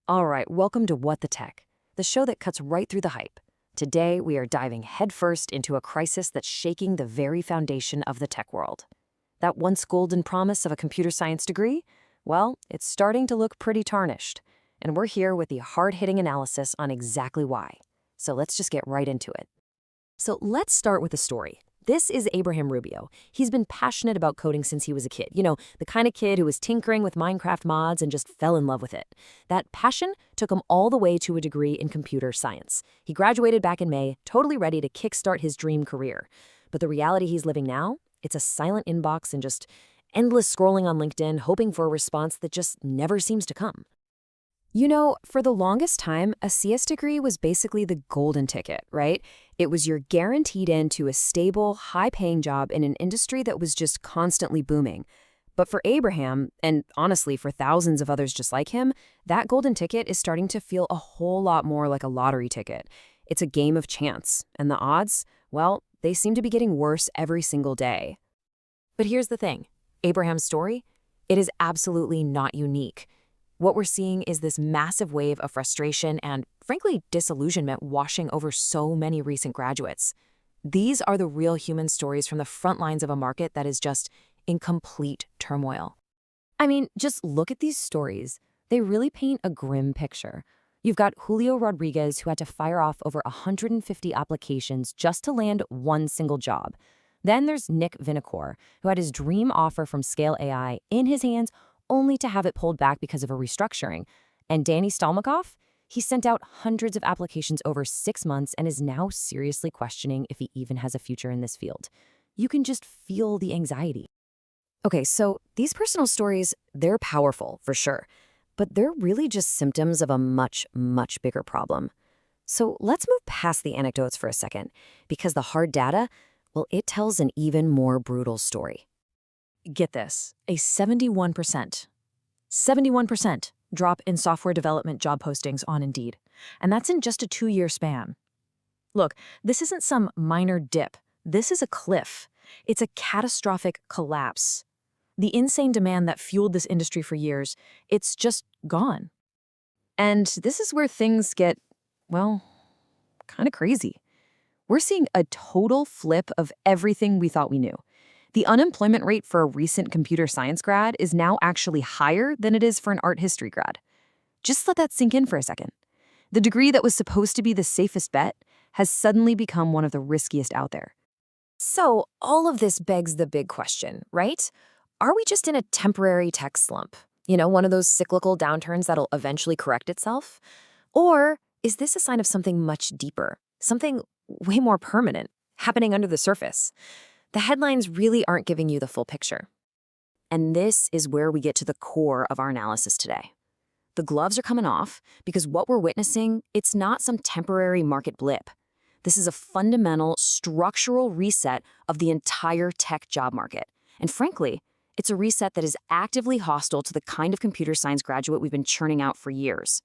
All right, welcome to What the Tech, the show that cuts right through the hype. Today, we are diving headfirst into a crisis that's shaking the very foundation of the tech world. That once golden promise of a computer science degree? Well, it's starting to look pretty tarnished. And we're here with the hard-hitting analysis on exactly why. So let's just get right into it. So let's start with the story. This is Abraham Rubio. He's been passionate about coding since he was a kid. You know, the kind of kid who was tinkering with Minecraft mods and just fell in love with it. That passion took him all the way to a degree in computer science. He graduated back in May, totally ready to kickstart his dream career. But the reality he's living now, it's a silent inbox and just endless scrolling on LinkedIn, hoping for a response that just never seems to come. You know, for the longest time, a CS degree was basically the golden ticket, right? It was your guaranteed into a stable, high-paying job in an industry that was just constantly booming. But for Abraham, and honestly for thousands of others just like him, that golden ticket is starting to feel a whole lot more like a lottery ticket. It's a game of chance, and the odds, well, they seem to be getting worse every single day. But here's the thing. Abraham's story? It is absolutely not unique. What we're seeing is this massive wave of frustration and, frankly, disillusionment washing over so many recent graduates. These are the real human stories from the front lines of a market that is just in complete turmoil. I mean, just look at these stories. They really paint a grim picture. You've got Julio Rodriguez, who had to fire off over 150 applications just to land one single job. Then there's Nick Vinacore, who had his dream offer from Scale AI in his hands only to have it pulled back because of a restructuring. And Danny Stalmakoff? He sent out hundreds of applications over 6 months and is now seriously questioning if he even has a future in this field. You can just feel the anxiety. Okay, so these personal stories, they're powerful, for sure. But they're really just symptoms of a much, much bigger problem. So let's move past the anecdotes for a second, because the hard data, well, it tells an even more brutal story. Get this, a 71% drop in software development job postings on Indeed. And that's in just a 2-year span. Look, this isn't some minor dip. This is a cliff. It's a catastrophic collapse. The insane demand that fueled this industry for years, it's just gone. And this is where things get, well, kind of crazy. We're seeing a total flip of everything we thought we knew. The unemployment rate for a recent computer science grad is now actually higher than it is for an art history grad. Just let that sink in for a second. The degree that was supposed to be the safest bet has suddenly become one of the riskiest out there. So all of this begs the big question, right? Are we just in a temporary tech slump? You know, one of those cyclical downturns that'll eventually correct itself? Or is this a sign of something much deeper, something way more permanent, happening under the surface? The headlines really aren't giving you the full picture. And this is where we get to the core of our analysis today. The gloves are coming off because what we're witnessing, it's not some temporary market blip. This is a fundamental, structural reset of the entire tech job market. And frankly, it's a reset that is actively hostile to the kind of computer science graduate we've been churning out for years.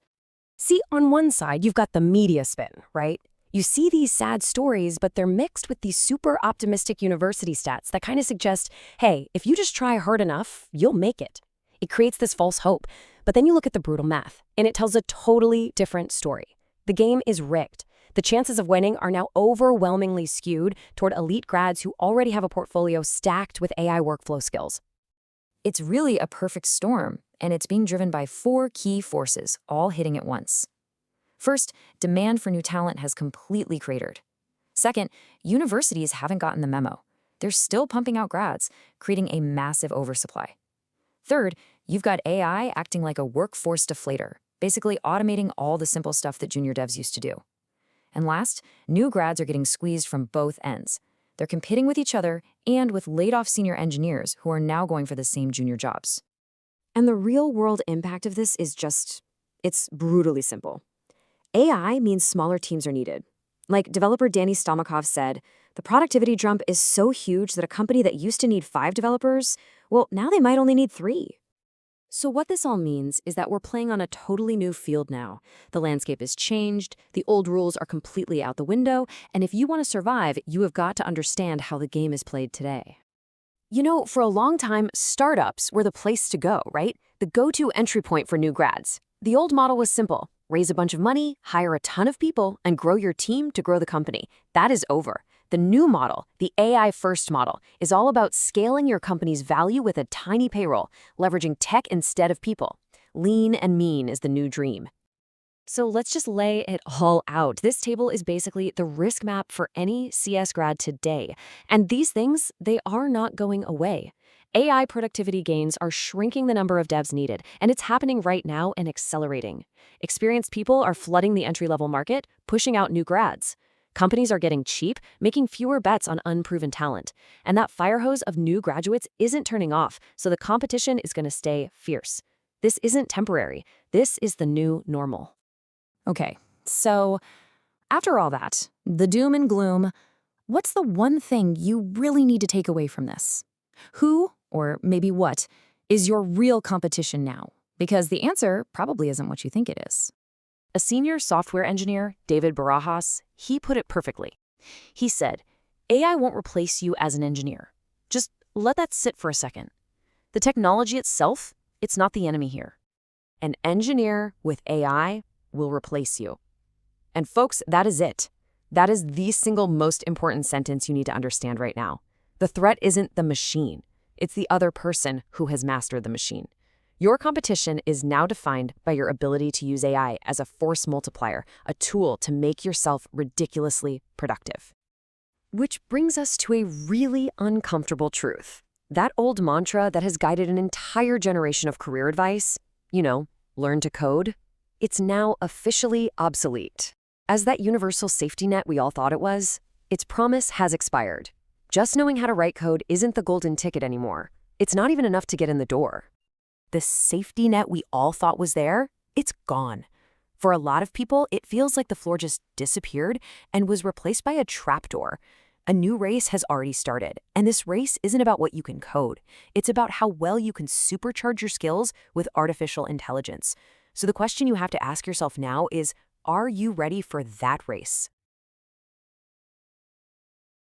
See, on one side, you've got the media spin, right? You see these sad stories, but they're mixed with these super optimistic university stats that kind of suggest, hey, if you just try hard enough, you'll make it. It creates this false hope. But then you look at the brutal math, and it tells a totally different story. The game is rigged. The chances of winning are now overwhelmingly skewed toward elite grads who already have a portfolio stacked with AI workflow skills. It's really a perfect storm, and it's being driven by 4 key forces, all hitting at once. First, demand for new talent has completely cratered. Second, universities haven't gotten the memo. They're still pumping out grads, creating a massive oversupply. Third, you've got AI acting like a workforce deflator, basically automating all the simple stuff that junior devs used to do. And last, new grads are getting squeezed from both ends. They're competing with each other and with laid-off senior engineers who are now going for the same junior jobs. And the real-world impact of this is it's brutally simple. AI means smaller teams are needed. Like developer Danny Stalmakoff said, the productivity jump is so huge that a company that used to need 5 developers, well, now they might only need 3. So what this all means is that we're playing on a totally new field now. The landscape has changed, the old rules are completely out the window, and if you want to survive, you have got to understand how the game is played today. You know, for a long time, startups were the place to go, right? The go-to entry point for new grads. The old model was simple. Raise a bunch of money, hire a ton of people, and grow your team to grow the company. That is over. The new model, the AI-first model, is all about scaling your company's value with a tiny payroll, leveraging tech instead of people. Lean and mean is the new dream. So let's just lay it all out. This table is basically the risk map for any CS grad today. And these things, they are not going away. AI productivity gains are shrinking the number of devs needed, and it's happening right now and accelerating. Experienced people are flooding the entry-level market, pushing out new grads. Companies are getting cheap, making fewer bets on unproven talent. And that fire hose of new graduates isn't turning off, so the competition is going to stay fierce. This isn't temporary. This is the new normal. Okay, so after all that, the doom and gloom, what's the one thing you really need to take away from this? Who, or maybe what, is your real competition now? Because the answer probably isn't what you think it is. A senior software engineer, David Barajas, he put it perfectly. He said, AI won't replace you as an engineer. Just let that sit for a second. The technology itself, it's not the enemy here. An engineer with AI will replace you. And folks, that is it. That is the single most important sentence you need to understand right now. The threat isn't the machine. It's the other person who has mastered the machine. Your competition is now defined by your ability to use AI as a force multiplier, a tool to make yourself ridiculously productive. Which brings us to a really uncomfortable truth. That old mantra that has guided an entire generation of career advice, learn to code, it's now officially obsolete. As that universal safety net we all thought it was, its promise has expired. Just knowing how to write code isn't the golden ticket anymore. It's not even enough to get in the door. The safety net we all thought was there, it's gone. For a lot of people, it feels like the floor just disappeared and was replaced by a trapdoor. A new race has already started, and this race isn't about what you can code. It's about how well you can supercharge your skills with artificial intelligence. So the question you have to ask yourself now is, are you ready for that race?